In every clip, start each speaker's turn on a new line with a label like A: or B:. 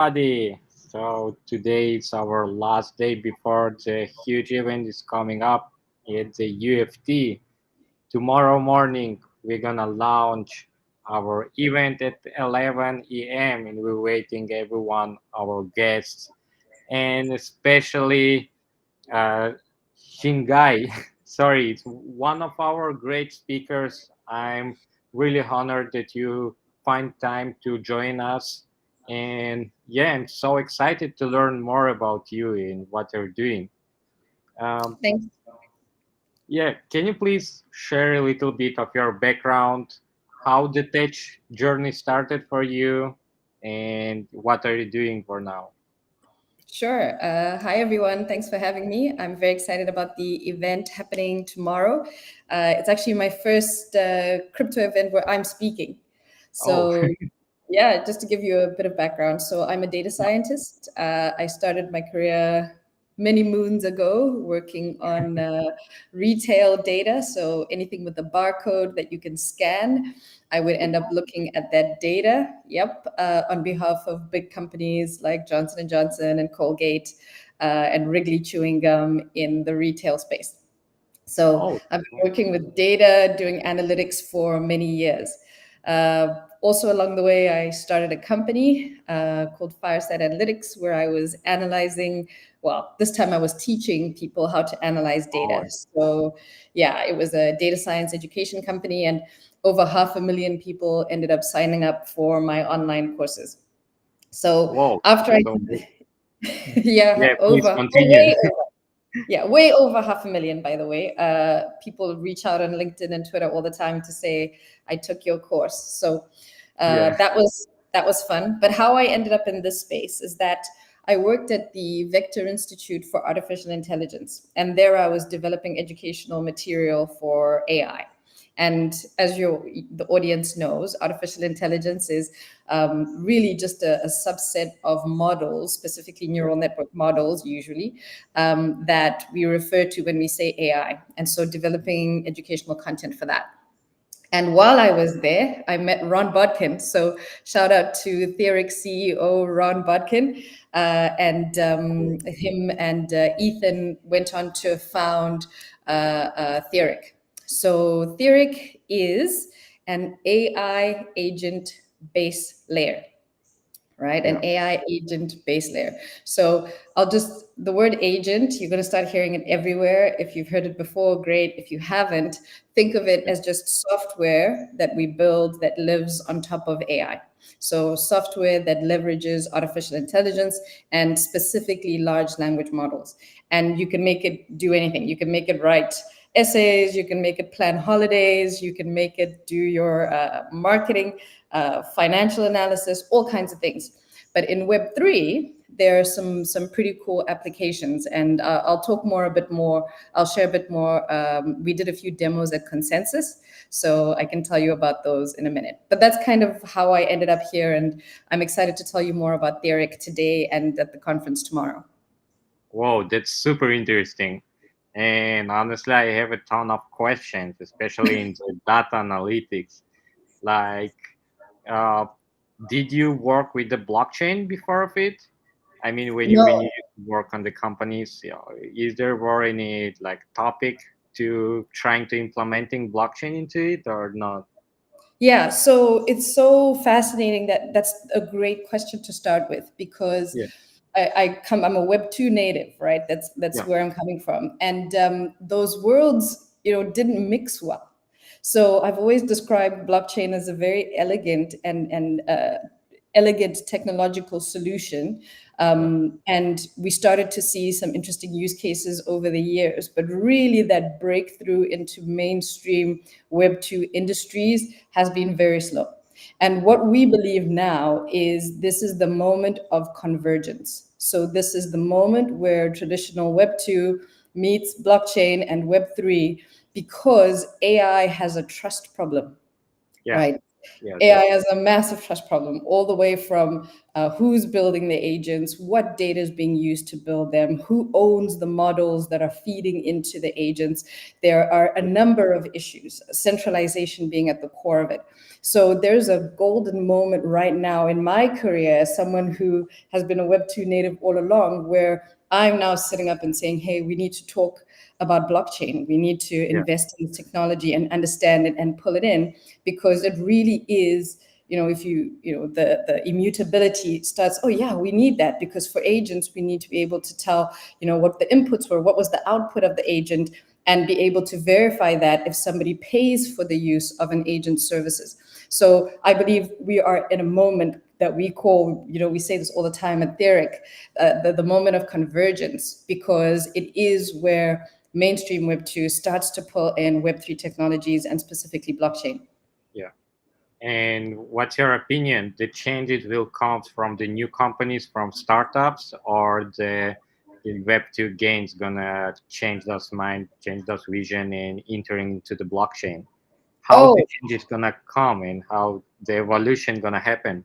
A: Everybody. So today is our last day before the huge event is coming up. It's the UFT. Tomorrow morning we're gonna launch our event at 11 a.m. and we're waiting everyone, our guests, and especially uh, Shingai. Sorry, it's one of our great speakers. I'm really honored that you find time to join us. And yeah, I'm so excited to learn more about you and what you're doing. Um,
B: Thanks.
A: yeah, can you please share a little bit of your background, how the tech journey started for you, and what are you doing for now?
B: Sure. Hi, everyone. Thanks for having me. I'm very excited about the event happening tomorrow. It's actually my first crypto event where I'm speaking.
A: Oh,
B: So, yeah, just to give you a bit of background. So, I'm a data scientist. I started my career many moons ago working on retail data. So, anything with a barcode that you can scan, I would end up looking at that data. Yep, on behalf of big companies like Johnson and Johnson and Colgate and Wrigley chewing gum in the retail space. So
A: oh,
B: I've been working with data, doing analytics for many years. Also, along the way, I started a company called Fireside Analytics, where I was analyzing. Well, this time I was teaching people how to analyze
A: oh,
B: data. So, yeah, it was a data science education company, and over 500,000 people ended up signing up for my online courses. So
A: whoa.
B: after I,
A: So,
B: yeah,
A: yeah, please continue.
B: way over. Yeah, way over 500,000, by the way. People reach out on LinkedIn and Twitter all the time to say, I took your course. So
A: Yeah.
B: that was fun. But how I ended up in this space is that I worked at the Vector Institute for Artificial Intelligence. And there I was developing educational material for AI. And as the audience knows, artificial intelligence is really just a subset of models, specifically neural network models, usually, that we refer to when we say AI. And so developing educational content for that. And while I was there, I met Ron Bodkin. So shout out to Theoric CEO Ron Bodkin. And him and Ethan went on to found Theoric. So Theoric is an AI agent base layer, right? An
A: Yeah.
B: AI agent base layer. So the word agent, you're going to start hearing it everywhere. If you've heard it before, great. If you haven't, think of it
A: Yeah.
B: as just software that we build that lives on top of AI. So software that leverages artificial intelligence and specifically large language models. And you can make it do anything. You can make it write essays, you can make it plan holidays, you can make it do your marketing, financial analysis, all kinds of things. But in Web3, there are some pretty cool applications, and I'll talk more a bit more. I'll share a bit more. We did a few demos at Consensus, so I can tell you about those in a minute. But that's kind of how I ended up here, and I'm excited to tell you more about Theric today and at the conference tomorrow.
A: Whoa, that's super interesting. And honestly, I have a ton of questions, especially in the data analytics. Like, uh, did you work with the blockchain before of it? I mean, when you
B: No,
A: used to work on the companies, is there were any like topic to trying to implementing blockchain into it or not?
B: yeah, so it's so fascinating that's a great question to start with because
A: Yeah,
B: I'm a Web 2 native, right? That's
A: yeah,
B: where I'm coming from, and those worlds, didn't mix well. So I've always described blockchain as a very elegant technological solution.
A: yeah,
B: And we started to see some interesting use cases over the years, but really that breakthrough into mainstream Web 2 industries has been very slow. And
A: yeah,
B: what we believe now is this is the moment of convergence. So this is the moment where traditional Web 2 meets blockchain and Web 3 because AI has a trust problem,
A: yeah,
B: right?
A: Yeah,
B: AI
A: that's
B: has a massive trust problem, all the way from who's building the agents, what data is being used to build them, who owns the models that are feeding into the agents. There are a number of issues, centralization being at the core of it. So there's a golden moment right now in my career as someone who has been a Web2 native all along, where I'm now sitting up and saying, hey, we need to talk about blockchain. We need to
A: yeah,
B: invest in technology and understand it and pull it in, because it really is, if the immutability starts, oh yeah, we need that, because for agents we need to be able to tell, what the inputs were, what was the output of the agent, and be able to verify that if somebody pays for the use of an agent's services. So I believe we are in a moment that we call, we say this all the time at Theric, the moment of convergence, because it is where mainstream Web 2 starts to pull in Web 3 technologies and specifically blockchain.
A: yeah. And what's your opinion? The changes will come from the new companies, from startups, or the Web2 gains gonna change those mind, change those vision, and entering into the blockchain? How the
B: Oh,
A: change is gonna come and how the evolution gonna happen?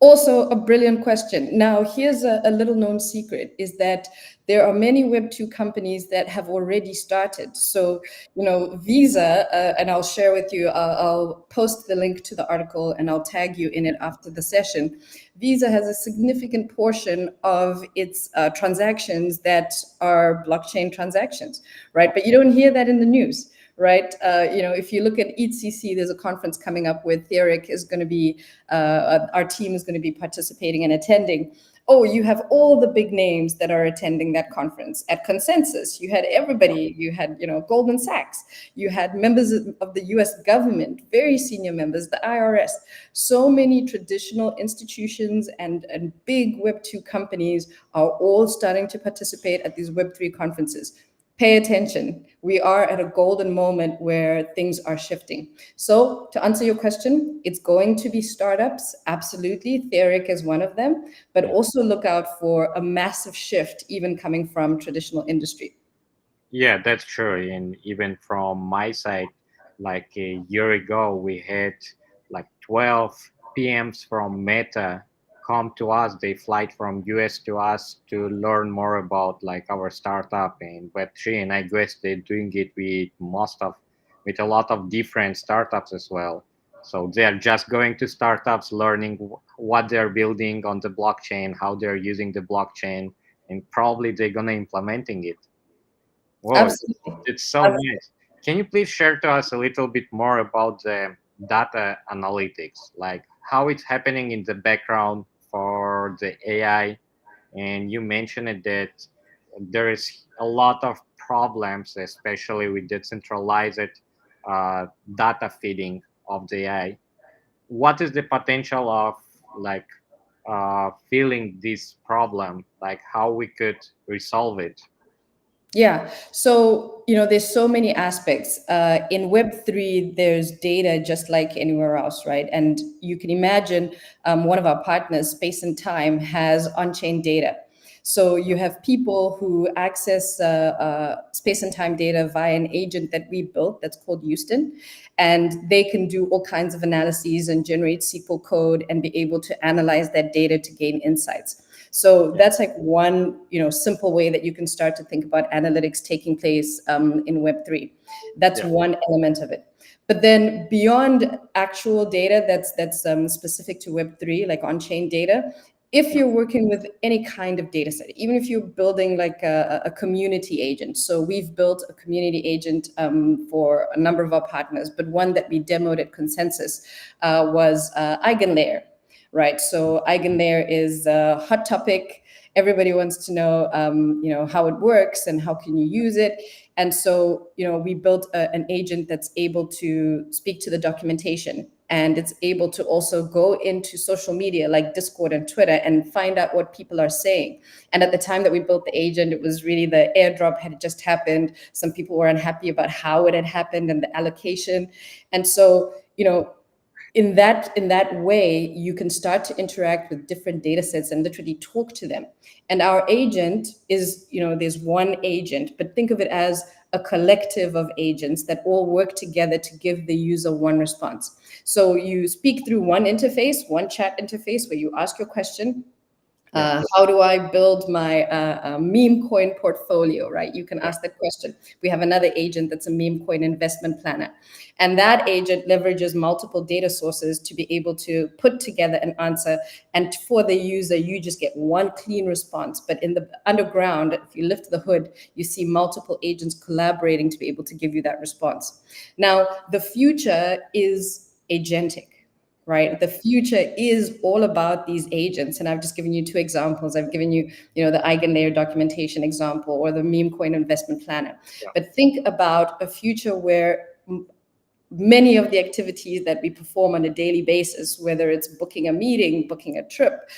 B: also a brilliant question. Now, here's a little known secret, is that there are many Web2 companies that have already started. So, Visa, and I'll share with you, I'll post the link to the article and I'll tag you in it after the session. Visa has a significant portion of its transactions that are blockchain transactions, right? But you don't hear that in the news, right? If you look at ETCC, there's a conference coming up where Theric is going to be, our team is going to be participating and attending. Oh, you have all the big names that are attending that conference. At Consensus, you had everybody. You had, Goldman Sachs. You had members of the U.S. government, very senior members, the IRS. So many traditional institutions and big Web2 companies are all starting to participate at these Web3 conferences. Pay attention. We are at a golden moment where things are shifting. So, to answer your question, it's going to be startups. Absolutely. Theric is one of them, but
A: Yeah.
B: also look out for a massive shift, even coming from traditional industry.
A: Yeah, that's true. And even from my side, like a year ago, we had like 12 PMs from Meta come to us. They fly from US to us to learn more about like our startup and Web3. And I guess they're doing it with a lot of different startups as well. So they are just going to startups, learning what they're building on the blockchain, how they're using the blockchain, and probably they're gonna implementing it. Whoa,
B: Absolutely.
A: it's so nice. Can you please share to us a little bit more about the data analytics, like how it's happening in the background for the AI? And you mentioned it that there is a lot of problems, especially with decentralized data feeding of the AI. What is the potential of like feeling this problem? Like how we could resolve it?
B: Yeah. So, there's so many aspects. In Web3, there's data just like anywhere else, right? And you can imagine one of our partners, Space and Time, has on chain data. So you have people who access space and time data via an agent that we built that's called Houston. And they can do all kinds of analyses and generate SQL code and be able to analyze that data to gain insights. So
A: Yeah,
B: that's like one, simple way that you can start to think about analytics taking place in Web3. That's
A: yeah,
B: one element of it. But then beyond actual data that's specific to Web3, like on-chain data, if
A: yeah,
B: you're working with any kind of data set, even if you're building like a community agent. So we've built a community agent for a number of our partners, but one that we demoed at Consensus was Eigenlayer, right? So Eigenlayer is a hot topic. Everybody wants to know, how it works and how can you use it. And so, we built an agent that's able to speak to the documentation, and it's able to also go into social media like Discord and Twitter and find out what people are saying. And at the time that we built the agent, it was really the airdrop had just happened. Some people were unhappy about how it had happened and the allocation. And so, in that way, you can start to interact with different data sets and literally talk to them. And our agent is, there's one agent, but think of it as a collective of agents that all work together to give the user one response. So you speak through one interface, one chat interface where you ask your question.
A: Yeah.
B: How do I build my meme coin portfolio, right? You can
A: Yeah.
B: ask that question. We have another agent that's a meme coin investment planner. And that agent leverages multiple data sources to be able to put together an answer. And for the user, you just get one clean response. But in the underground, if you lift the hood, you see multiple agents collaborating to be able to give you that response. Now, the future is agentic, right? The future is all about these agents. And I've just given you two examples. I've given you, the eigenlayer documentation example or the meme coin investment planner.
A: Yeah.
B: But think about a future where many of the activities that we perform on a daily basis, whether it's booking a meeting, booking a trip,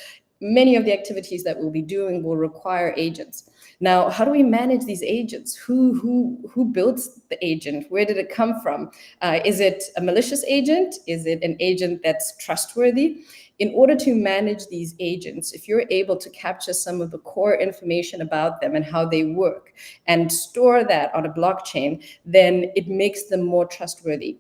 B: many of the activities that we'll be doing will require agents. Now, how do we manage these agents? Who builds the agent? Where did it come from? Is it a malicious agent? Is it an agent that's trustworthy? In order to manage these agents, if you're able to capture some of the core information about them and how they work and store that on a blockchain, then it makes them more trustworthy.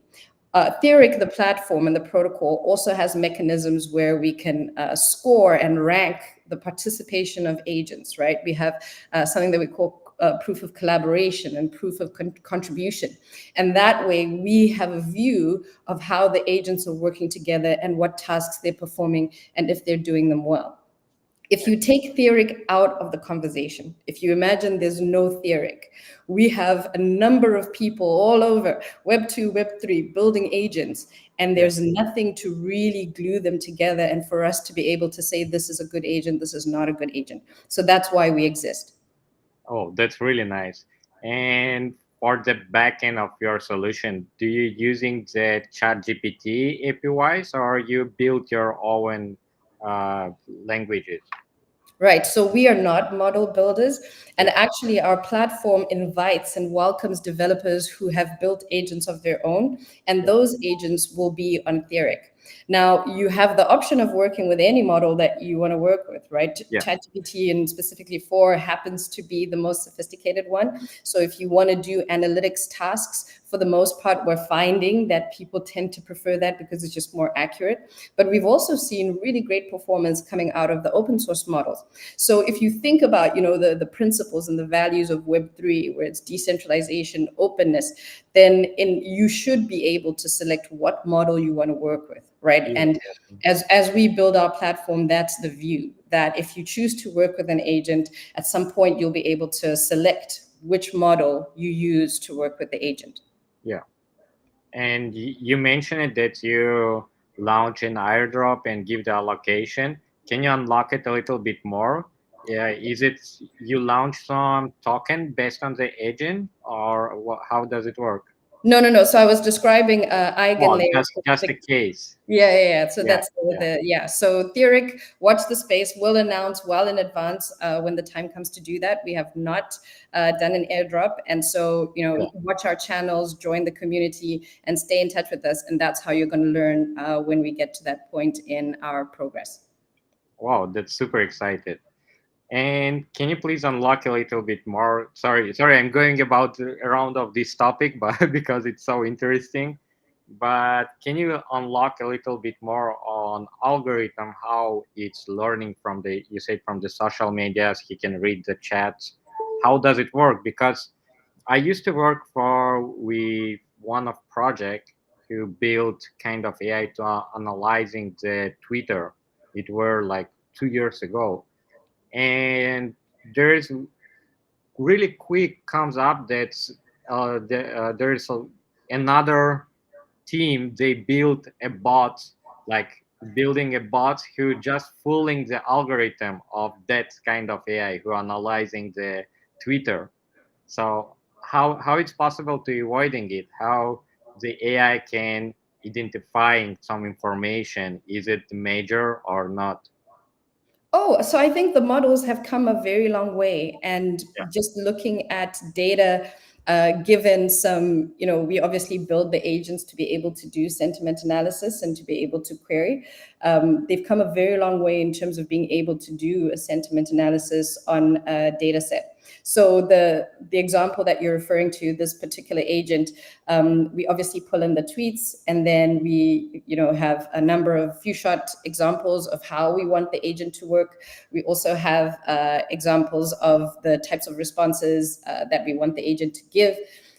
B: Theoric, the platform and the protocol, also has mechanisms where we can score and rank the participation of agents, right? We have something that we call proof of collaboration and proof of contribution. And that way we have a view of how the agents are working together and what tasks they're performing and if they're doing them well. If you take theoric out of the conversation, if you imagine there's no theoric, we have a number of people all over Web 2, Web 3 building agents, and
A: Yeah.
B: there's nothing to really glue them together and for us to be able to say this is a good agent, this is not a good agent. So that's why we exist.
A: Oh, that's really nice. And for the back end of your solution, do you using the ChatGPT APIs or you build your own languages?
B: Right. So we are not model builders. And
A: Yeah.
B: actually, our platform invites and welcomes developers who have built agents of their own. And
A: Yeah.
B: those agents will be on Theoric. Now, you have the option of working with any model that you want to work with, right?
A: Yeah.
B: ChatGPT and specifically 4 happens to be the most sophisticated one. So if you want to do analytics tasks, for the most part, we're finding that people tend to prefer that because it's just more accurate. But we've also seen really great performance coming out of the open source models. So if you think about, the principles and the values of Web3, where it's decentralization, openness, then you should be able to select what model you want to work with, right?
A: Yeah.
B: And as we build our platform, that's the view, that if you choose to work with an agent, at some point you'll be able to select which model you use to work with the agent.
A: Yeah. And you mentioned that you launch an airdrop and give the allocation. Can you unlock it a little bit more? Yeah, is it you launch some token based on the agent, or how does it work?
B: No, no, no. So I was describing
A: Oh,
B: eigenlayers
A: just a
B: specific.
A: case.
B: Yeah. So
A: Yeah,
B: that's
A: yeah,
B: yeah. So Theoric, watch the space. Will announce well in advance when the time comes to do that. We have not done an airdrop, and so
A: yeah.
B: watch our channels, join the community, and stay in touch with us. And that's how you're going to learn when we get to that point in our progress.
A: Wow, that's super excited. And can you please unlock a little bit more? Sorry, I'm going about around of this topic, but because it's so interesting. But can you unlock a little bit more on algorithm, how it's learning from the, you said, from the social medias, he can read the chats. How does it work? Because I used to work for with one of project who built kind of AI to analyzing the Twitter. It were like 2 years ago, and there's really quick comes up that there's another team, they built a bot, like building a bot who just fooling the algorithm of that kind of AI who analyzing the Twitter. So how it's possible to avoiding it, how the AI can identifying some information, is it major or not?
B: Oh, so I think the models have come a very long way. And
A: Yeah.
B: just looking at data, given some, we obviously build the agents to be able to do sentiment analysis and to be able to query. They've come a very long way in terms of being able to do a sentiment analysis on a data set. So the example that you're referring to, this particular agent, we obviously pull in the tweets, and then we have a number of few shot examples of how we want the agent to work. We also have examples of the types of responses that we want the agent to give.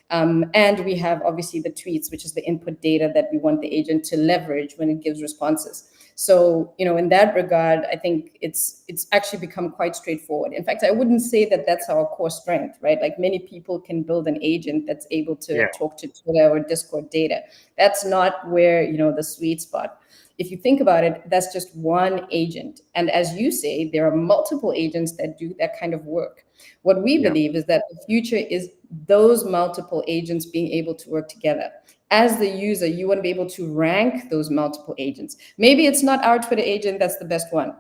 B: And we have obviously the tweets, which is the input data that we want the agent to leverage when it gives responses. So, in that regard, I think it's actually become quite straightforward. In fact, I wouldn't say that that's our core strength, right? Like, many people can build an agent that's able to
A: Yeah.
B: talk to Twitter or Discord data. That's not where, the sweet spot. If you think about it, that's just one agent. And as you say, there are multiple agents that do that kind of work. What we
A: Yeah.
B: believe is that the future is those multiple agents being able to work together. As the user, you want to be able to rank those multiple agents. Maybe it's not our Twitter agent that's the best one.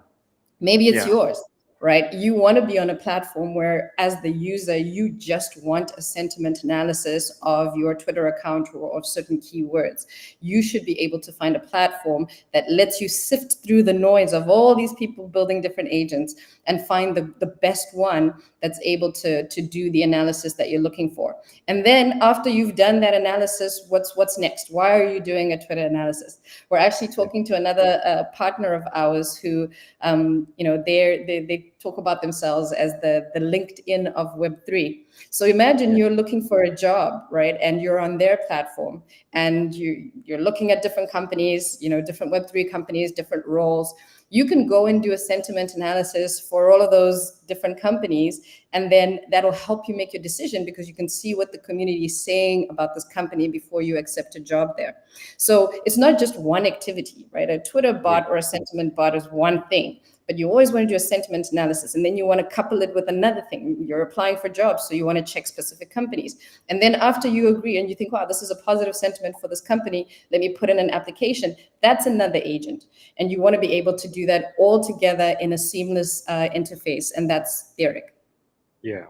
B: Maybe it's
A: Yeah.
B: yours, right? You want to be on a platform where, as the user, you just want a sentiment analysis of your Twitter account or of certain keywords. You should be able to find a platform that lets you sift through the noise of all these people building different agents and find the best one that's able to do the analysis that you're looking for. And then after you've done that analysis, what's next? Why are you doing a Twitter analysis? We're actually talking to another partner of ours who, they talk about themselves as the LinkedIn of Web3. So imagine
A: Yeah.
B: you're looking for a job, right? And you're on their platform, and you're looking at different companies, different Web3 companies, different roles. You can go and do a sentiment analysis for all of those different companies, and then that'll help you make your decision, because you can see what the community is saying about this company before you accept a job there. So it's not just one activity, right? A Twitter
A: Yeah.
B: bot or a sentiment bot is one thing, but you always want to do a sentiment analysis, and then you want to couple it with another thing. You're applying for jobs, so you want to check specific companies. And then after you agree and you think, wow, this is a positive sentiment for this company, let me put in an application. That's another agent. And you want to be able to do that all together in a seamless interface. And that's Theoric.
A: Yeah.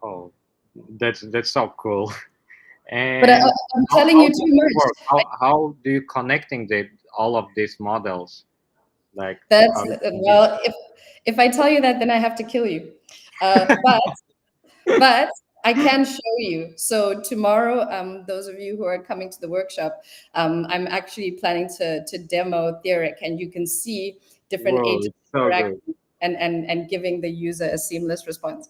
A: Oh, that's so cool.
B: But
A: And
B: I'm telling
A: how
B: you
A: does
B: too
A: it work?
B: much.
A: How do you connecting all of these models? Like
B: That's
A: how you can use?
B: well, if I tell you that, then I have to kill you. But I can show you. So tomorrow, those of you who are coming to the workshop, I'm actually planning to demo Theoric, and you can see different
A: Whoa,
B: agents
A: it's so good.
B: interacting and giving the user a seamless response.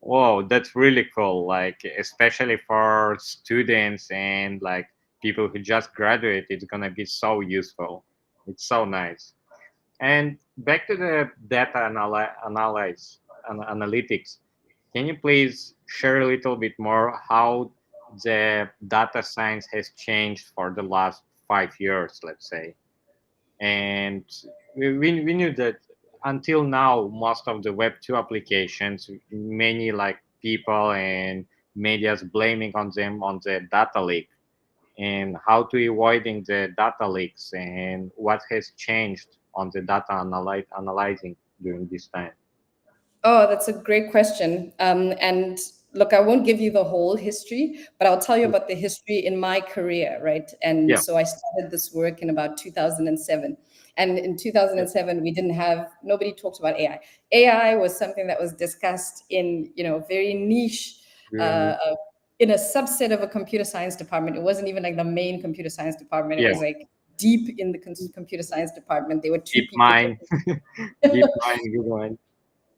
A: Whoa, that's really cool. Like especially for students and like people who just graduate, it's gonna be so useful. It's so nice. And back to the data analytics. Can you please share a little bit more how the data science has changed for the last 5 years, let's say? And we knew that until now, most of the Web2 applications, many like people and media's blaming on them on the data leak and how to avoiding the data leaks and what has changed on the data analyzing during this time.
B: Oh, that's a great question. And look, I won't give you the whole history, but I'll tell you about the history in my career, right? And
A: Yeah,
B: so I started this work in about 2007. And in
A: yeah,
B: 2007, nobody talked about AI. AI was something that was discussed in, very niche,
A: really,
B: in a subset of a computer science department. It wasn't even like the main computer science department. It
A: yeah.
B: was like deep in the computer science department. There were two
A: Deep
B: people
A: mind,
B: talking.
A: deep mind, good one.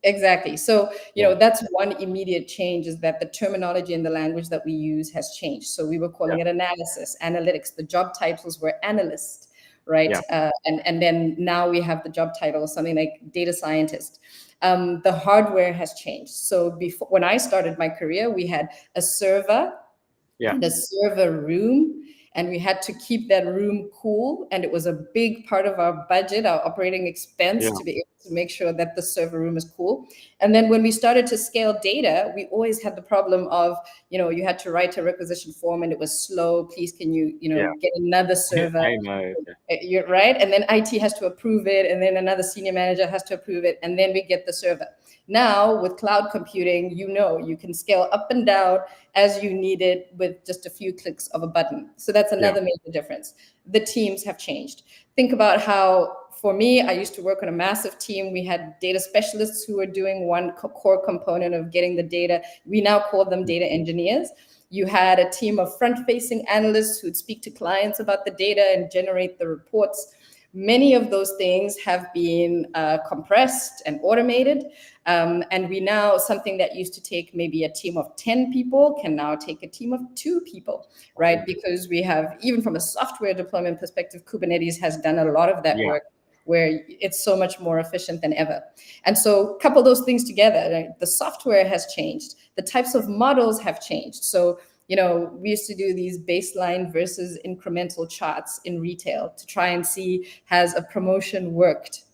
B: Exactly. So,
A: Yeah,
B: that's one immediate change, is that the terminology and the language that we use has changed. So we were
A: yeah,
B: calling it analysis, analytics. The job titles were analyst, right?
A: yeah,
B: And then now we have the job title, something like data scientist. The hardware has changed. So before, when I started my career, we had a server
A: yeah,
B: and a server room, and we had to keep that room cool, and it was a big part of our budget, our operating expense,
A: yeah,
B: to be able to make sure that the server room is cool. And then when we started to scale data, we always had the problem of, you had to write a requisition form and it was slow. Please, can you,
A: yeah.
B: get another server?
A: I know. Yeah,
B: You're right. And then IT has to approve it. And then another senior manager has to approve it. And then we get the server. Now with cloud computing, you can scale up and down as you need it with just a few clicks of a button. So that's
A: yeah,
B: another major difference. The teams have changed. Think about how for me, I used to work on a massive team. We had data specialists who were doing one core component of getting the data. We now call them data engineers. You had a team of front-facing analysts who'd speak to clients about the data and generate the reports. Many of those things have been compressed and automated. And we now, something that used to take maybe a team of 10 people can now take a team of 2 people, right? Because we have, even from a software deployment perspective, Kubernetes has done a lot of that
A: Yeah.
B: work where it's so much more efficient than ever. And so couple those things together, right? The software has changed. The types of models have changed. So we used to do these baseline versus incremental charts in retail to try and see, has a promotion worked?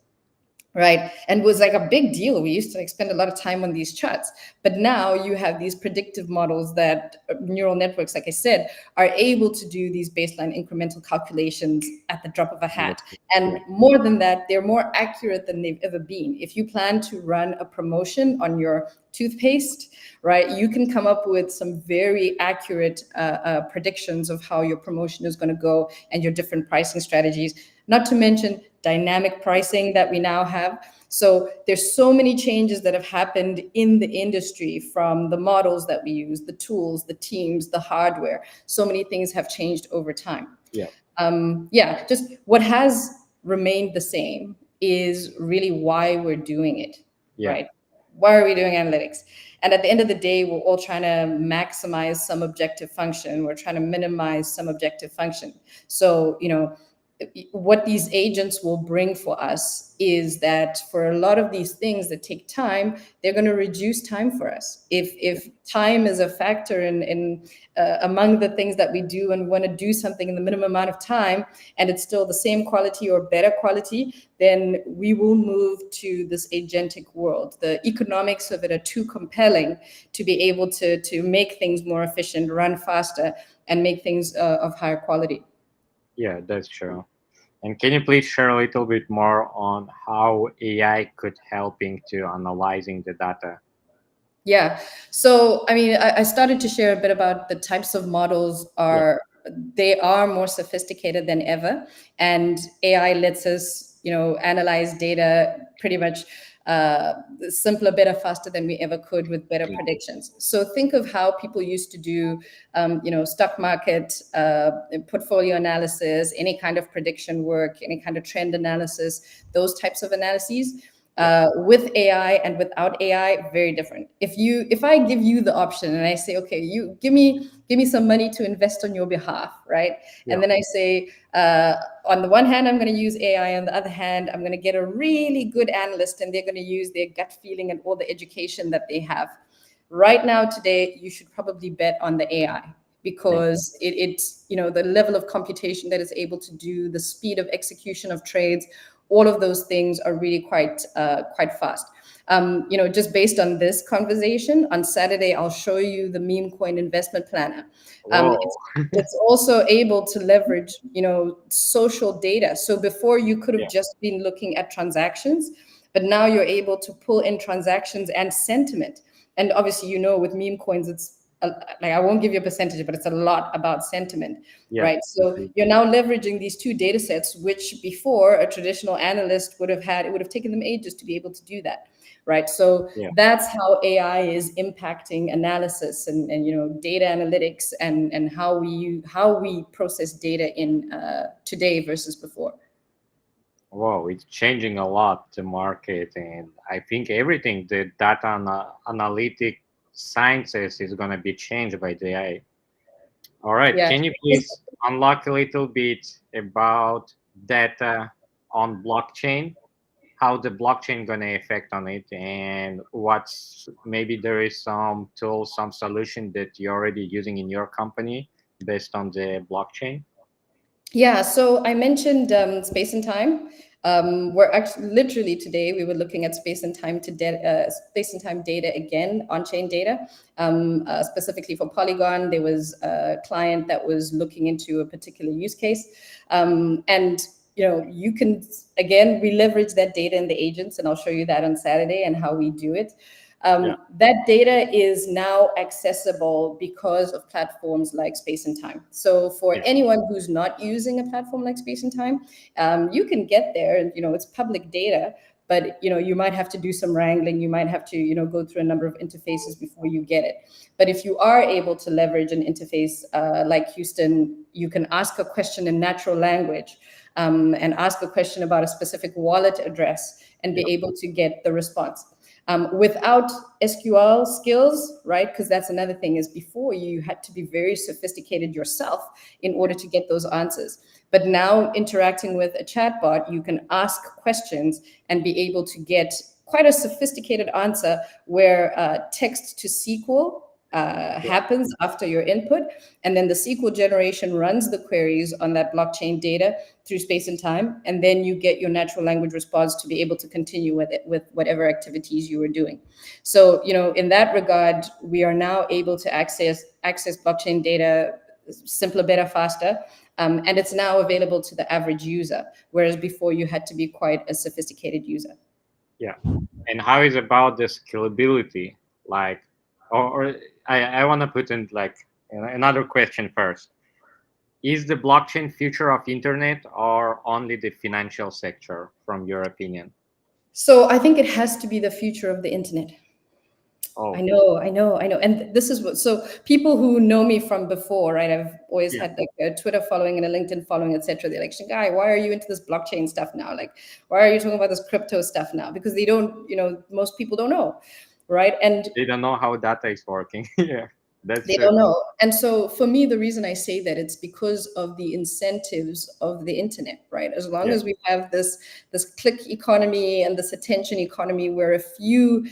B: Right. And it was like a big deal. We used to spend a lot of time on these charts. But now you have these predictive models that neural networks, like I said, are able to do these baseline incremental calculations at the drop of a hat. And more than that, they're more accurate than they've ever been. If you plan to run a promotion on your toothpaste, right, you can come up with some very accurate predictions of how your promotion is going to go and your different pricing strategies, not to mention dynamic pricing that we now have. So there's so many changes that have happened in the industry, from the models that we use, the tools, the teams, the hardware. So many things have changed over time. Just what has remained the same is really why we're doing it, right? Why are we doing analytics? And at the end of the day, we're all trying to maximize some objective function. We're trying to minimize some objective function. So, what these agents will bring for us is that for a lot of these things that take time, they're going to reduce time for us. If time is a factor in among the things that we do, and want to do something in the minimum amount of time, and it's still the same quality or better quality, then we will move to this agentic world. The economics of it are too compelling to be able to make things more efficient, run faster, and make things of higher quality.
A: Yeah, that's true. And can you please share a little bit more on how AI could helping to analyzing the data?
B: Yeah. So, I mean, I started to share a bit about the types of models they are more sophisticated than ever. And AI lets us, analyze data pretty much simpler, better, faster than we ever could, with better predictions. So think of how people used to do, stock market, portfolio analysis, any kind of prediction work, any kind of trend analysis, those types of analyses. With AI and without AI, very different. If I give you the option and I say, okay, you give me some money to invest on your behalf, right? And then I say, on the one hand, I'm going to use AI. On the other hand, I'm going to get a really good analyst, and they're going to use their gut feeling and all the education that they have. Right now, today, you should probably bet on the AI, because it's the level of computation that is able to do, the speed of execution of trades, all of those things are really quite fast. Just based on this conversation, on Saturday, I'll show you the meme coin investment planner. It's also able to leverage, social data. So before, you could have just been looking at transactions, but now you're able to pull in transactions and sentiment. And obviously, with meme coins, it's I won't give you a percentage, but it's a lot about sentiment, right? So you're now leveraging these two data sets, which before a traditional analyst would have had, it would have taken them ages to be able to do that, right? So that's how AI is impacting analysis and data analytics and how we process data in today versus before.
A: Wow, it's changing a lot, the market, and I think everything, the data analytic sciences is going to be changed by the AI. All right,
B: Yeah.
A: can you please unlock a little bit about data on blockchain? How the blockchain going to affect on it, and what's, maybe there is some tool, some solution that you're already using in your company based on the blockchain?
B: Yeah, so I mentioned space and time. We're actually literally today we were looking at space and time space and time data again, on-chain data, specifically for Polygon. There was a client that was looking into a particular use case, and you can, again, we leverage that data in the agents, and I'll show you that on Saturday and how we do it.
A: Yeah.
B: That data is now accessible because of platforms like Space and Time. So for
A: Yeah.
B: anyone who's not using a platform like Space and Time, you can get there, and it's public data. But you might have to do some wrangling. You might have to go through a number of interfaces before you get it. But if you are able to leverage an interface like Houston, you can ask a question in natural language, and ask a question about a specific wallet address and be
A: Yeah.
B: able to get the response. Without SQL skills, right? Because that's another thing, is before you had to be very sophisticated yourself in order to get those answers. But now interacting with a chatbot, you can ask questions and be able to get quite a sophisticated answer where text to SQL
A: Yeah.
B: happens after your input, and then the SQL generation runs the queries on that blockchain data through Space and Time, and then you get your natural language response to be able to continue with it, with whatever activities you were doing. So in that regard, we are now able to access blockchain data simpler, better, faster. And it's now available to the average user, whereas before you had to be quite a sophisticated user.
A: Yeah. And how is about the scalability? Like, or I want to put in like another question first. Is the blockchain future of internet or only the financial sector, from your opinion?
B: So I think it has to be the future of the internet. I
A: Oh,
B: know, I know, I know. And this is what, so people who know me from before, right? I've always
A: yeah.
B: had like a Twitter following and a LinkedIn following, etc. They're like, Shingai, why are you into this blockchain stuff now? Like, why are you talking about this crypto stuff now? Because they don't, most people don't know, right? And
A: They don't know how data is working. Yeah, that's
B: they don't know. And so for me, the reason I say that, it's because of the incentives of the internet, right? As long
A: yeah,
B: as we have this click economy and this attention economy where a few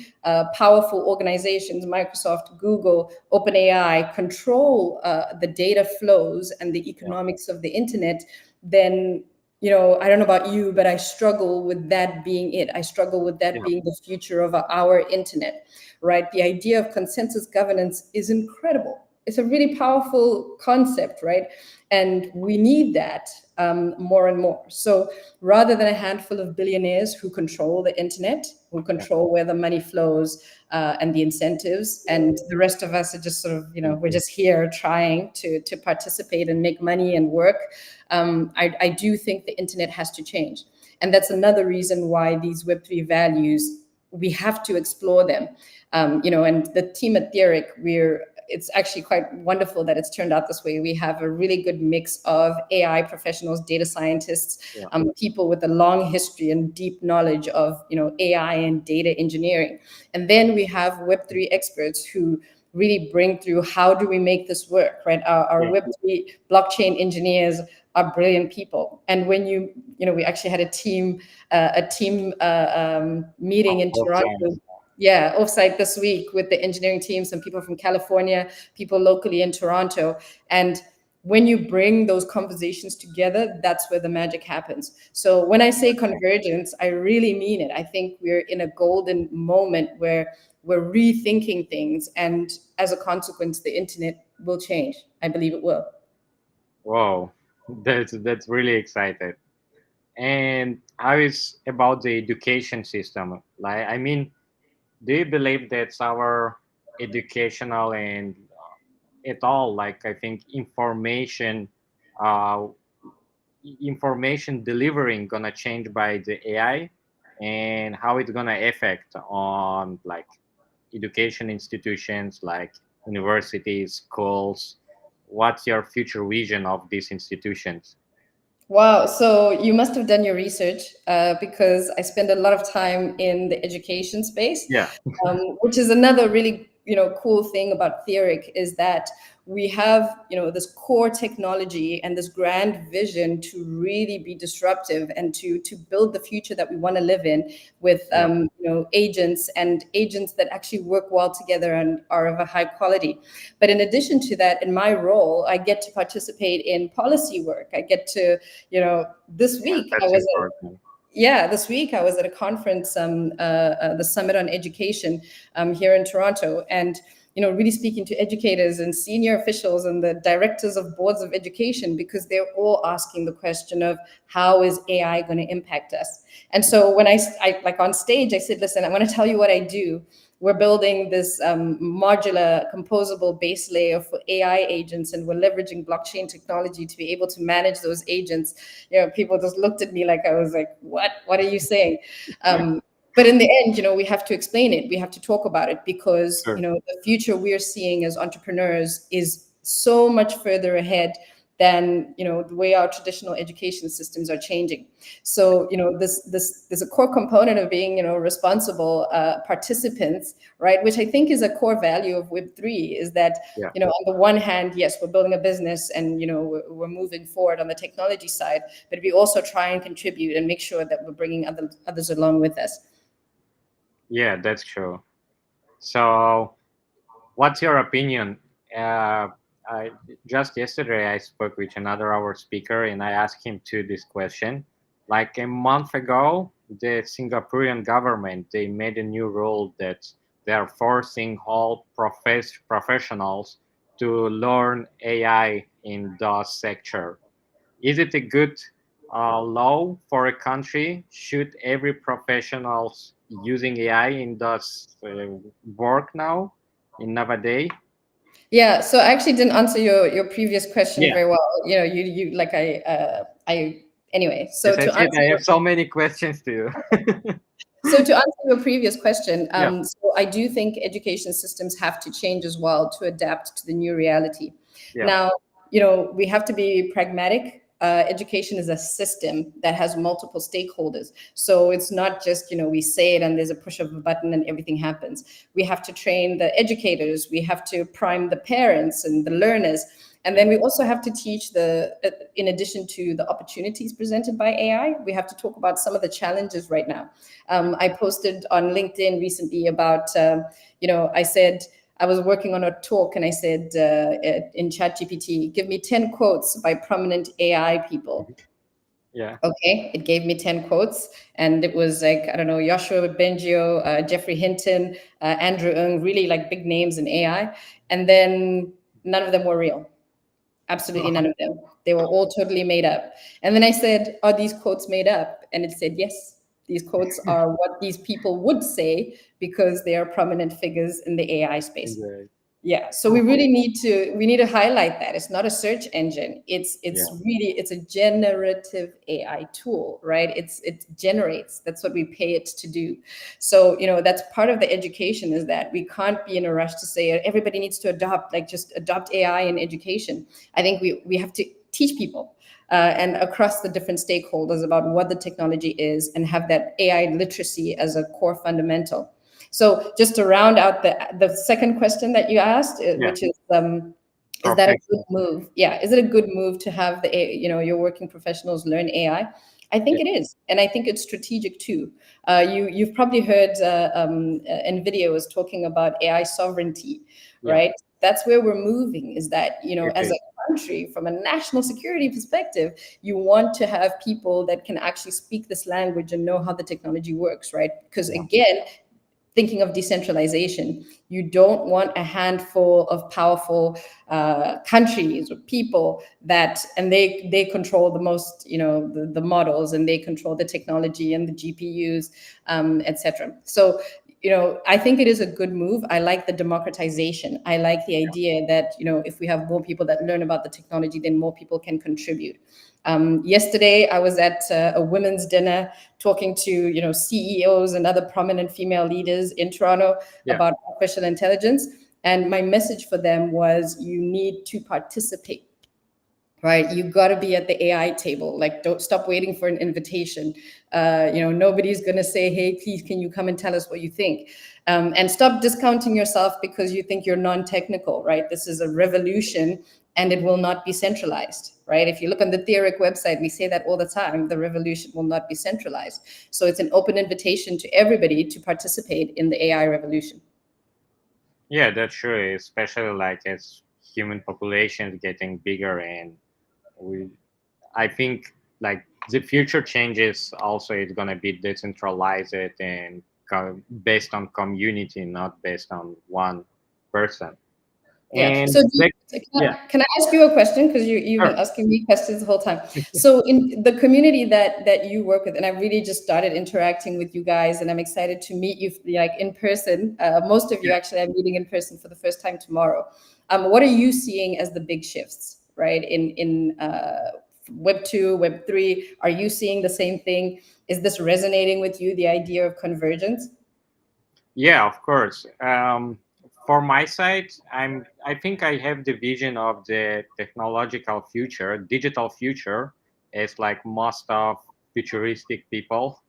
B: powerful organizations, Microsoft, Google, OpenAI, control the data flows and the
A: yeah,
B: economics of the internet, then I don't know about you, but I struggle with that being it. I struggle with that
A: yeah,
B: being the future of our internet, right? The idea of consensus governance is incredible. It's a really powerful concept, right? And we need that more and more. So rather than a handful of billionaires who control the internet, who
A: yeah.
B: control where the money flows and the incentives, and the rest of us are just sort of, we're just here trying to participate and make money and work. I do think the internet has to change. And that's another reason why these Web3 values, we have to explore them. And the team at Theoric, it's actually quite wonderful that it's turned out this way. We have a really good mix of AI professionals, data scientists,
A: Yeah.
B: people with a long history and deep knowledge of AI and data engineering. And then we have Web3 experts who really bring through, how do we make this work, right? Our
A: Yeah.
B: Web3 blockchain engineers are brilliant people. And when we actually had a team meeting
A: Oh,
B: in
A: both
B: Toronto,
A: sides.
B: yeah, offsite this week with the engineering team, some people from California, people locally in Toronto. And when you bring those conversations together, that's where the magic happens. So when I say convergence, I really mean it. I think we're in a golden moment where we're rethinking things. And as a consequence, the internet will change. I believe it will.
A: Wow, that's really excited. And how is about the education system? Like, I mean, do you believe that's our educational and at all? Like, I think uh, information delivering gonna change by the AI, and how it's gonna affect on like education institutions like universities, schools. What's your future vision of these institutions?
B: Wow. So you must have done your research because I spend a lot of time in the education space,
A: Yeah,
B: which is another really cool thing about Theoric, is that we have this core technology and this grand vision to really be disruptive and to build the future that we want to live in, with
A: yeah,
B: agents that actually work well together and are of a high quality. But in addition to that, in my role, I get to participate in policy work. I get to, this
A: yeah.
B: week I
A: That's
B: was
A: important.
B: yeah, this week I was at a conference, the Summit on Education here in Toronto, and really speaking to educators and senior officials and the directors of boards of education, because they're all asking the question of, how is AI going to impact us? And so when I like on stage, I said, listen, I want to tell you what I do. we're building this modular, composable base layer for AI agents, and we're leveraging blockchain technology to be able to manage those agents. People just looked at me like I was like, "What? What are you saying?" But in the end, we have to explain it. We have to talk about it because,
A: Sure.
B: the future we're seeing as entrepreneurs is so much further ahead than the way our traditional education systems are changing. So this there's a core component of being responsible participants, right? Which I think is a core value of Web3, is that
A: Yeah.
B: on the one hand, yes, we're building a business and we're moving forward on the technology side, but we also try and contribute and make sure that we're bringing others along with us.
A: Yeah, that's true. So, what's your opinion? I just yesterday I spoke with another our speaker and I asked him to this question. Like a month ago, the Singaporean government they made a new rule that they are forcing all professionals to learn AI in the sector. Is it a good law for a country? Should every professionals using AI in this work now in nowadays?
B: Yeah, so I actually didn't answer your previous question
A: Yeah,
B: very well. You like I anyway.
A: as I said, I have so many questions to you.
B: So to answer your previous question,
A: Yeah,
B: so I do think education systems have to change as well to adapt to the new reality.
A: yeah,
B: Now, we have to be pragmatic. Education is a system that has multiple stakeholders. So it's not just, we say it and there's a push of a button and everything happens. We have to train the educators, we have to prime the parents and the learners. And then we also have to teach in addition to the opportunities presented by AI, we have to talk about some of the challenges right now. I posted on LinkedIn recently about, I said, I was working on a talk and I said in ChatGPT, give me 10 quotes by prominent AI people.
A: yeah,
B: Okay, it gave me 10 quotes, and it was like, I don't know, Joshua Bengio, Jeffrey Hinton, Andrew Ng, really like big names in AI. And then none of them were real. Absolutely none of them. They were all totally made up. And then I said, are these quotes made up? And it said, yes, these quotes are what these people would say because they are prominent figures in the AI space.
A: yeah,
B: Yeah, so we need to highlight that it's not a search engine. It's
A: yeah,
B: really it's a generative AI tool, right? It generates. That's what we pay it to do. So that's part of the education, is that we can't be in a rush to say everybody needs to adopt, like just adopt AI in education. I think we have to teach people and across the different stakeholders about what the technology is and have that AI literacy as a core fundamental. So just to round out the second question that you asked,
A: yeah.
B: which is that a good
A: Professional.
B: move? Yeah, is it a good move to have your working professionals learn AI? I think
A: Yeah,
B: it is, and I think it's strategic too. You've probably heard NVIDIA was talking about AI sovereignty,
A: yeah.
B: right? That's where we're moving. Is that
A: It
B: as a
A: is.
B: country, from a national security perspective, you want to have people that can actually speak this language and know how the technology works, right? Because
A: Yeah,
B: again, thinking of decentralization, you don't want a handful of powerful countries or people and they control the most, the models, and they control the technology and the GPUs, etc. So I think it is a good move. I like the democratization. I like the idea that if we have more people that learn about the technology, then more people can contribute. Yesterday, I was at a women's dinner talking to CEOs and other prominent female leaders in Toronto
A: yeah,
B: about artificial intelligence, and my message for them was, you need to participate. Right, you got to be at the AI table. Like, don't stop waiting for an invitation. Nobody's going to say, "Hey, please, can you come and tell us what you think?" And stop discounting yourself because you think you're non-technical. Right, this is a revolution, and it will not be centralized. Right, if you look on the Theoric website, we say that all the time. The revolution will not be centralized. So it's an open invitation to everybody to participate in the AI revolution.
A: yeah. That's true. Especially like as human population is getting bigger, and we, I think like the future changes also is gonna be decentralized and based on community, not based on one person.
B: Yeah.
A: And
B: So,
A: like, yeah,
B: can I ask you a question? Because you've been
A: sure.
B: asking me questions the whole time. So, in the community that you work with, and I really just started interacting with you guys, and I'm excited to meet you like in person. Most of you
A: Yeah.
B: actually I'm meeting in person for the first time tomorrow. What are you seeing as the big shifts, right? In Web 2, Web 3, are you seeing the same thing? Is this resonating with you? The idea of convergence?
A: Yeah, of course. For my side, I think I have the vision of the technological future, digital future, as like most of futuristic people.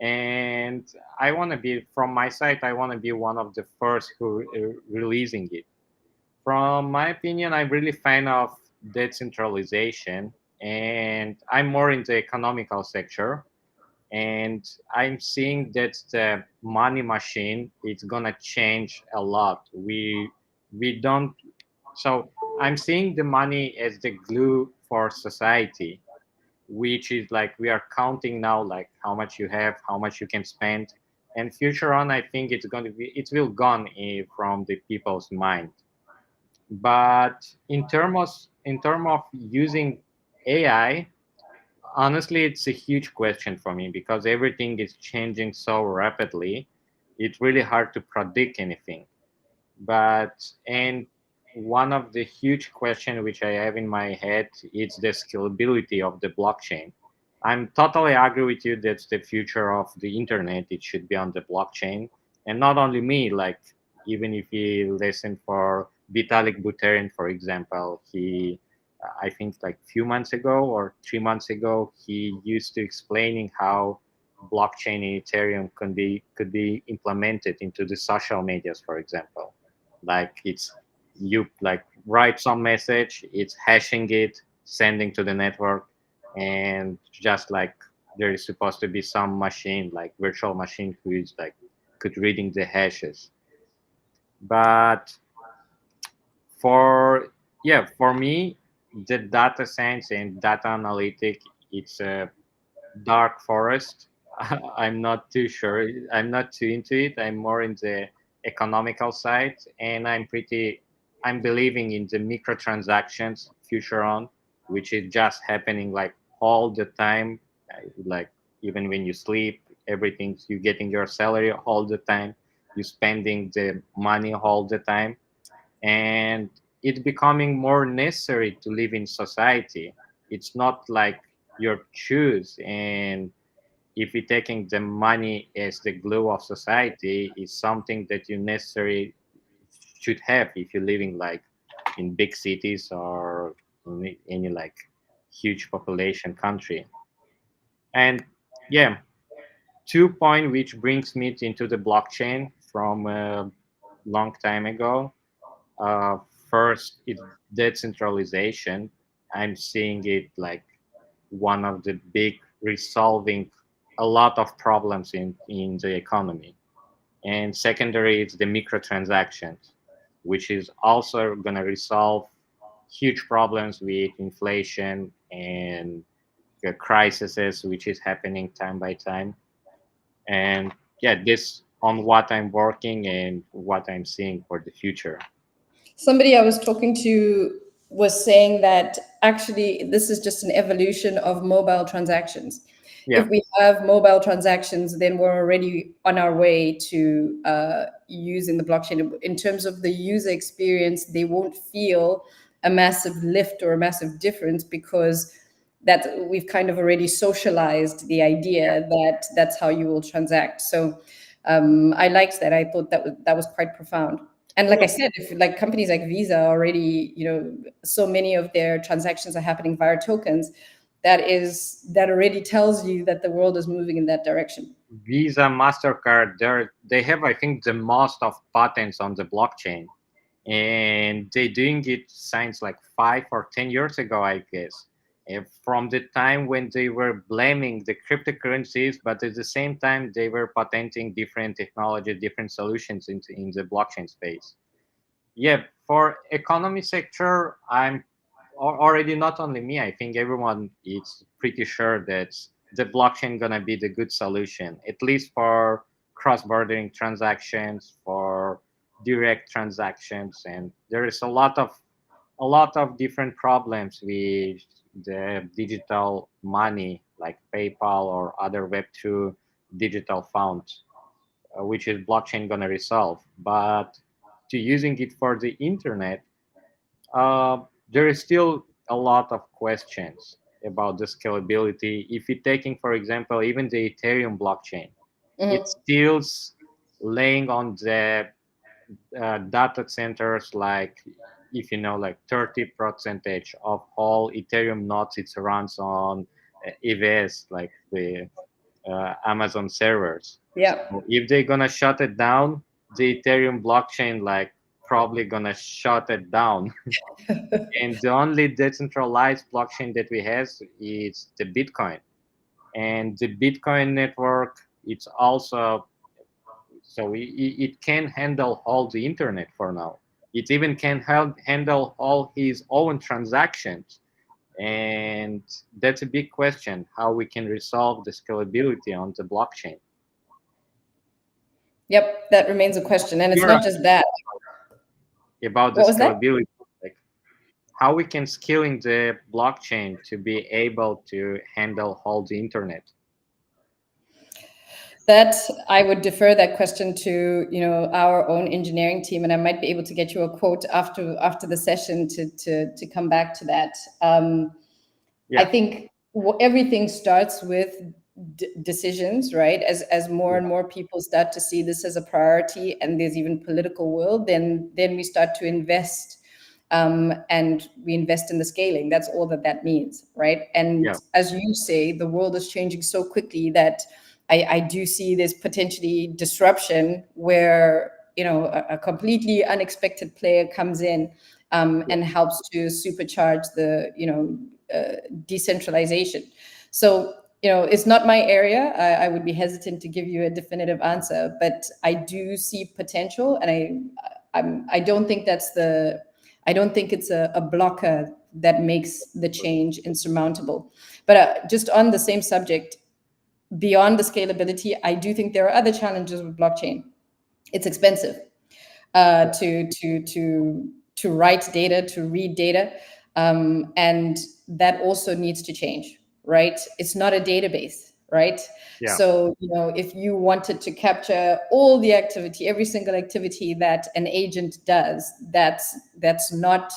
A: And I want to be, from my side, I want to be one of the first who releasing it. From my opinion, I'm really fan of decentralization, and I'm more in the economical sector. And I'm seeing that the money machine is gonna change a lot. We don't. So I'm seeing the money as the glue for society, which is like we are counting now, like how much you have, how much you can spend, and future on, I think it's going to be, it will gone from the people's mind. But in term of using AI, honestly, it's a huge question for me because everything is changing so rapidly. It's really hard to predict anything. And one of the huge question which I have in my head is the scalability of the blockchain. I'm totally agree with you that the future of the internet it should be on the blockchain, and not only me. Like even if you listen for Vitalik Buterin, for example, he I think like few months ago or 3 months ago he used to explaining how blockchain in Ethereum could be implemented into the social medias, for example. Like it's you like write some message, it's hashing it, sending to the network, and just like there is supposed to be some machine, like virtual machine, who is like could reading the hashes. But for yeah, for me, the data science and data analytic, it's a dark forest. I'm not too sure. I'm not too into it. I'm more in the economical side, and I'm believing in the microtransactions future on, which is just happening like all the time, like even when you sleep, everything you getting your salary all the time, you spending the money all the time, and it's becoming more necessary to live in society. It's not like your choose, and if you're taking the money as the glue of society, is something that you necessarily should have if you're living like in big cities or in any like huge population country. And yeah, 2 point which brings me into the blockchain from a long time ago. uh, First, it's decentralization. I'm seeing it like one of the big resolving a lot of problems in the economy. And secondary, it's the microtransactions, which is also going to resolve huge problems with inflation and the crises which is happening time by time. And yeah, this on what I'm working and what I'm seeing for the future.
B: Somebody I was talking to was saying that actually this is just an evolution of mobile transactions.
A: Yeah.
B: If we have mobile transactions, then we're already on our way to using the blockchain. In terms of the user experience, they won't feel a massive lift or a massive difference because that we've kind of already socialized the idea that that's how you will transact. So I liked that. I thought that was quite profound. And like I
A: Yeah.
B: said, if like companies like Visa already, so many of their transactions are happening via tokens, that already tells you that the world is moving in that direction.
A: Visa, Mastercard, they have I think the most of patents on the blockchain, and they doing it since like 5 or 10 years ago, I guess. And from the time when they were blaming the cryptocurrencies, but at the same time they were patenting different technology, different solutions in the blockchain space. Yeah, for economy sector, I'm already not only me. I think everyone is pretty sure that the blockchain gonna be the good solution, at least for cross-bordering transactions, for direct transactions, and there is a lot of different problems with the digital money like PayPal or other Web2 digital funds, which is blockchain gonna resolve. But to using it for the internet, there is still a lot of questions about the scalability. If you're taking, for example, even the Ethereum blockchain, it's
B: Mhm.
A: still laying on the data centers, like if you know, like 30 percentage of all Ethereum nodes it runs on EVS, like the Amazon servers.
B: Yeah.
A: So if they're gonna shut it down, the Ethereum blockchain like probably gonna shut it down. And the only decentralized blockchain that we have is the Bitcoin. And the Bitcoin network, it's also, so it can handle all the internet for now. It even can handle all his own transactions. And that's a big question, how we can resolve the scalability on the blockchain.
B: Yep, that remains a question. And it's
A: Your
B: not just that.
A: about the
B: What was that?
A: scalability, like how we can scaling the blockchain to be able to handle all the internet.
B: That I would defer that question to our own engineering team, and I might be able to get you a quote after the session to come back to that. I
A: Yeah,
B: think everything starts with decisions, right? As more
A: yeah,
B: and more people start to see this as a priority, and there's even political will, then we start to invest, and we invest in the scaling. That's all that means, right? And
A: yeah,
B: as you say, the world is changing so quickly that I do see this potentially disruption where a completely unexpected player comes in,
A: yeah,
B: and helps to supercharge the decentralization. So it's not my area. I would be hesitant to give you a definitive answer, but I do see potential, and I don't think I don't think it's a blocker that makes the change insurmountable. But just on the same subject, beyond the scalability, I do think there are other challenges with blockchain. It's expensive
A: yeah,
B: to write data, to read data, and that also needs to change. Right? It's not a database. Right?
A: yeah,
B: So if you wanted to capture all the activity, every single activity that an agent does, that's not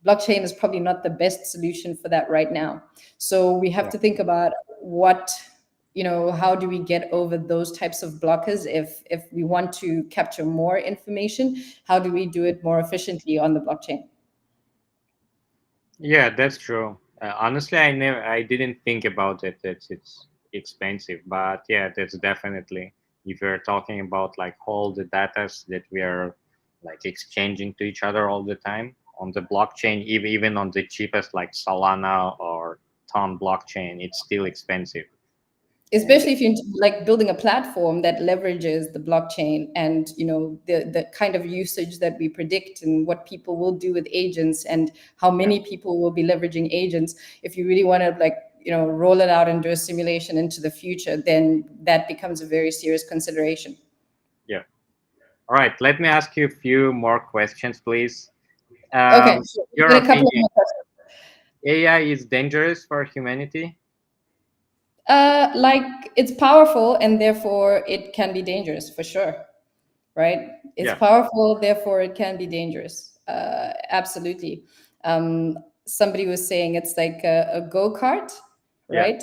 B: blockchain is probably not the best solution for that right now. So we have
A: yeah.
B: to think about what how do we get over those types of blockers if we want to capture more information? How do we do it more efficiently on the blockchain?
A: Yeah, that's true. Honestly, I didn't think about it. It's expensive, but yeah, that's definitely, if you're talking about like all the datas that we are like exchanging to each other all the time on the blockchain, even on the cheapest like Solana or Ton blockchain, it's still expensive. And
B: Especially if you're like building a platform that leverages the blockchain, and the kind of usage that we predict, and what people will do with agents, and how
A: yeah,
B: many people will be leveraging agents. If you really want to like roll it out and do a simulation into the future, then that becomes a very serious consideration.
A: yeah. All right, let me ask you a few more questions, please.
B: Okay, so
A: Your
B: then a couple of
A: opinion,
B: more questions.
A: AI is dangerous for humanity?
B: Like, it's powerful, and therefore it can be dangerous for sure, right? It's
A: Yeah,
B: powerful, therefore it can be dangerous. Absolutely. Somebody was saying it's like a go-kart,
A: yeah,
B: right?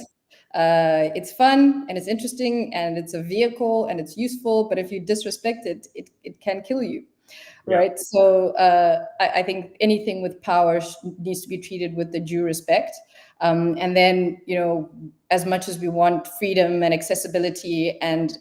B: It's fun and it's interesting and it's a vehicle and it's useful, but if you disrespect it, it can kill you,
A: yeah,
B: right? So I think anything with power needs to be treated with the due respect. And then, as much as we want freedom and accessibility and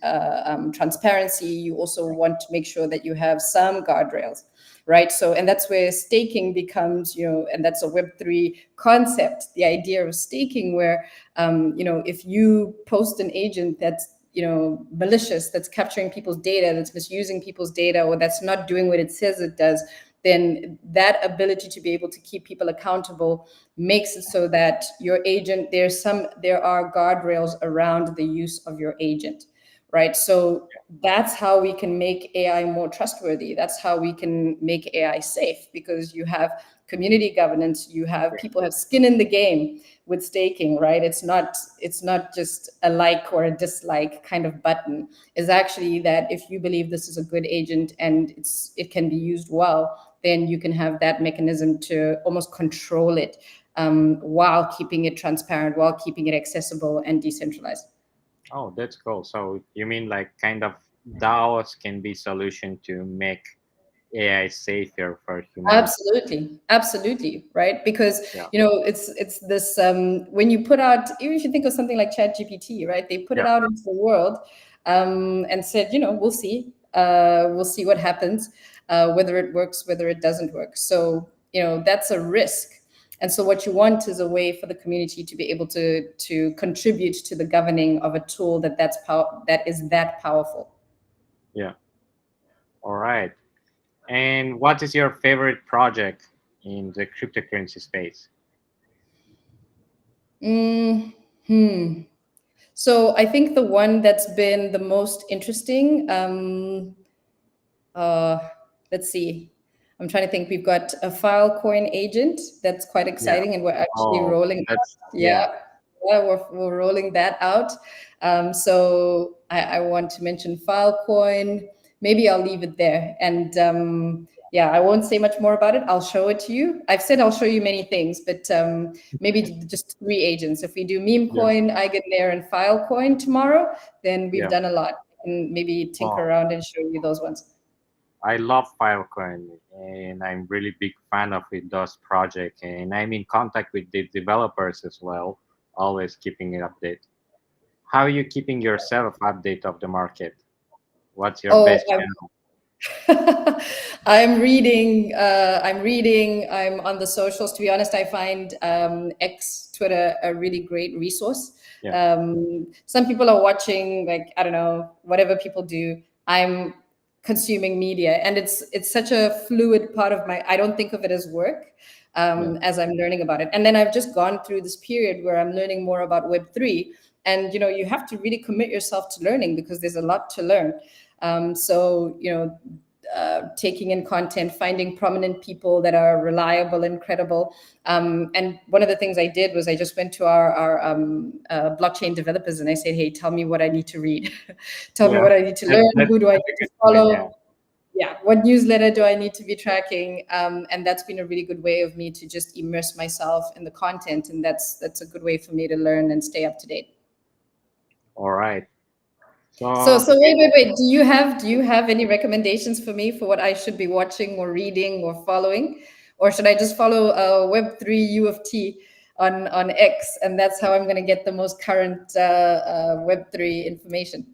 B: transparency, you also want to make sure that you have some guardrails, right? So, and that's where staking becomes, and that's a Web3 concept, the idea of staking, where, if you post an agent that's malicious, that's capturing people's data, that's misusing people's data, or that's not doing what it says it does, then that ability to be able to keep people accountable makes it so that your agent, there are guardrails around the use of your agent, right? So that's how we can make AI more trustworthy. That's how we can make AI safe, because you have community governance, you have people have skin in the game with staking, right? It's not just a like or a dislike kind of button. It's actually that if you believe this is a good agent and it can be used well, then you can have that mechanism to almost control it, while keeping it transparent, while keeping it accessible and decentralized.
A: Oh, that's cool. So you mean like kind of DAOs can be solution to make AI safer for humanity?
B: Absolutely, absolutely, right? Because
A: Yeah,
B: it's this, when you put out, even if you think of something like ChatGPT, right? They put it
A: yeah,
B: out into the world, and said, we'll see what happens, whether it works, whether it doesn't work. So that's a risk. And so what you want is a way for the community to be able to contribute to the governing of a tool that is that powerful.
A: yeah. All right. And what is your favorite project in the cryptocurrency space?
B: Mm, hmm. So I think the one that's been the most interesting, uh, let's see, I'm trying to think. We've got a Filecoin agent that's quite
A: Yeah.
B: exciting, and we're actually
A: Oh,
B: rolling out.
A: that's yeah,
B: Yeah, yeah, we're rolling that out. So I want to mention Filecoin. Maybe I'll leave it there. And yeah, I won't say much more about it. I'll show it to you. I've said I'll show you many things, but maybe just three agents. If we do meme
A: yeah,
B: coin, Eigenlayer, and Filecoin tomorrow, then we've
A: yeah.
B: done a lot. And maybe tinker
A: Oh,
B: around and show you those ones.
A: I love Filecoin, and I'm really big fan of it, those project, and I'm in contact with the developers as well, always keeping it update. How are you keeping yourself update of the market? What's your
B: Oh,
A: best channel?
B: I'm reading. I'm reading. I'm on the socials. To be honest, I find X, Twitter, a really great resource.
A: Yeah,
B: Some people are watching, like, I don't know, whatever people do. I'm consuming media, and it's such a fluid part of my. I don't think of it as work,
A: yeah,
B: as I'm learning about it. And then I've just gone through this period where I'm learning more about Web3, and you have to really commit yourself to learning, because there's a lot to learn. So taking in content, finding prominent people that are reliable and credible. And one of the things I did was I just went to our blockchain developers and I said, hey, tell me what I need to read. Tell me
A: yeah.
B: what I need to
A: That,
B: learn.
A: that's
B: Who do I
A: that's
B: need
A: a
B: to
A: good point. Yeah.
B: follow? Yeah, what newsletter do I need to be tracking? And that's been a really good way of me to just immerse myself in the content. And that's a good way for me to learn and stay up to date.
A: All right.
B: So,
A: So
B: so wait. Do you have any recommendations for me for what I should be watching or reading or following, or should I just follow Web3 U of T on X, and that's how I'm going to get the most current Web3 information?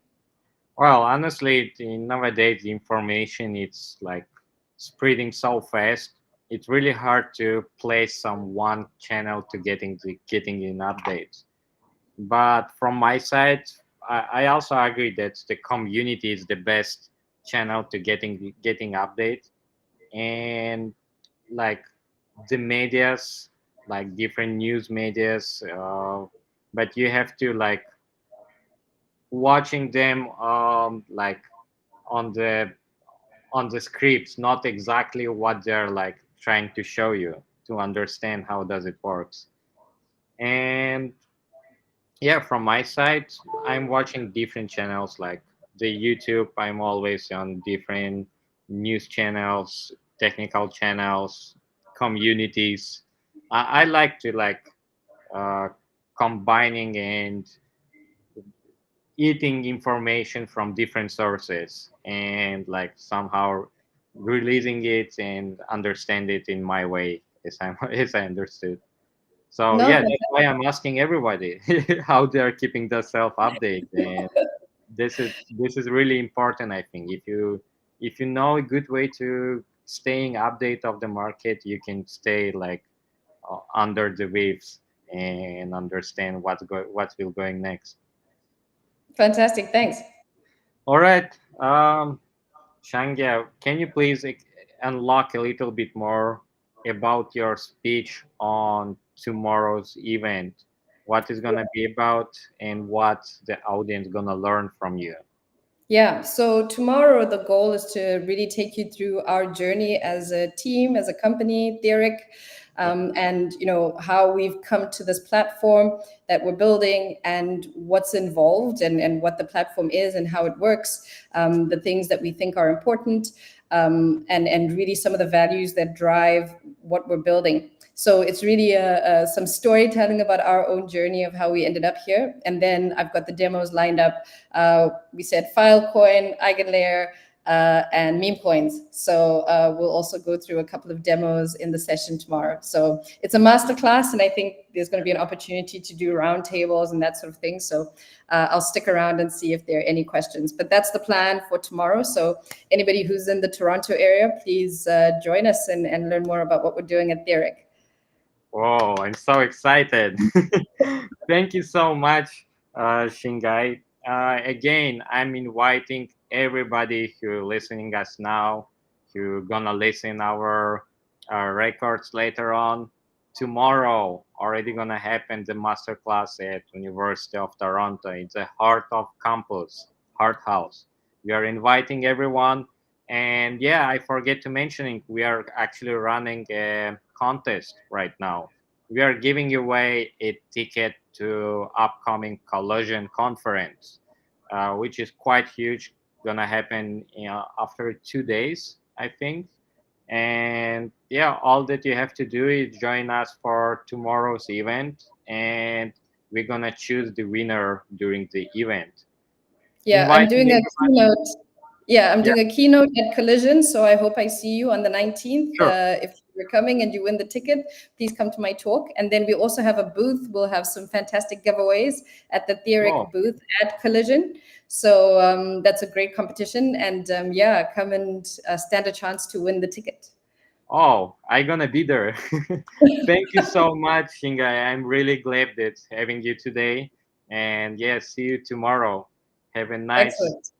A: well, honestly, nowadays the information it's like spreading so fast. It's really hard to place some one channel to getting in updates. But from my side, I also agree that the community is the best channel to getting updates, and like the medias, like different news medias. But you have to like watching them like on the scripts, not exactly what they're like trying to show you to understand how does it works. And yeah, from my side, I'm watching different channels like the YouTube. I'm always on different news channels, technical channels, communities. I like to like uh, combining and eating information from different sources and like somehow releasing it and understand it in my way as I as I understood. So
B: No,
A: yeah, that's why I'm asking everybody how they are keeping themselves update, and this is really important. I think if you know a good way to staying update of the market, you can stay like under the waves and understand what will going next.
B: fantastic. Thanks.
A: All right, Shangya, can you please unlock a little bit more about your speech on tomorrow's event? What is gonna be about and what the audience gonna learn from you?
B: Yeah, so tomorrow the goal is to really take you through our journey as a team, as a company, Derek,
A: Yeah.
B: and how we've come to this platform that we're building and what's involved and what the platform is and how it works, the things that we think are important, and really some of the values that drive what we're building. So it's really some storytelling about our own journey of how we ended up here. And then I've got the demos lined up. We said Filecoin, Eigenlayer, and meme coins. So we'll also go through a couple of demos in the session tomorrow. So it's a masterclass, and I think there's going to be an opportunity to do roundtables and that sort of thing. So I'll stick around and see if there are any questions. But that's the plan for tomorrow. So anybody who's in the Toronto area, please join us and learn more about what we're doing at Derek.
A: Whoa, I'm so excited. Thank you so much, Shingai. Again, I'm inviting everybody who listening us now, who gonna listen our records later on. Tomorrow, already gonna happen the masterclass at University of Toronto. It's the heart of campus, heart house. We are inviting everyone, and yeah, I forget to mentioning we are actually running a contest right now. We are giving away a ticket to upcoming Collision conference, which is quite huge. Gonna happen after 2 days, I think. And yeah, all that you have to do is join us for tomorrow's event, and we're gonna choose the winner during the event.
B: Yeah, I'm
A: Inviting
B: doing a
A: everybody.
B: keynote. Yeah, I'm
A: Yeah,
B: doing a keynote at Collision, so I hope I see you on the 19th.
A: sure.
B: If you're coming and you win the ticket, please come to my talk. And then we also have a booth. We'll have some fantastic giveaways at the
A: Whoa.
B: Theoric booth at Collision. So that's a great competition. And yeah, come and stand a chance to win the ticket.
A: Oh, I gonna be there. Thank you so much, Shingai. I'm really glad that having you today. And yeah, see you tomorrow. Have a nice
B: Excellent.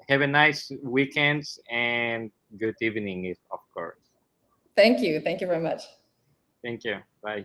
A: have a nice weekends and good evening, of course.
B: Thank you. Thank you very much.
A: Thank you. Bye.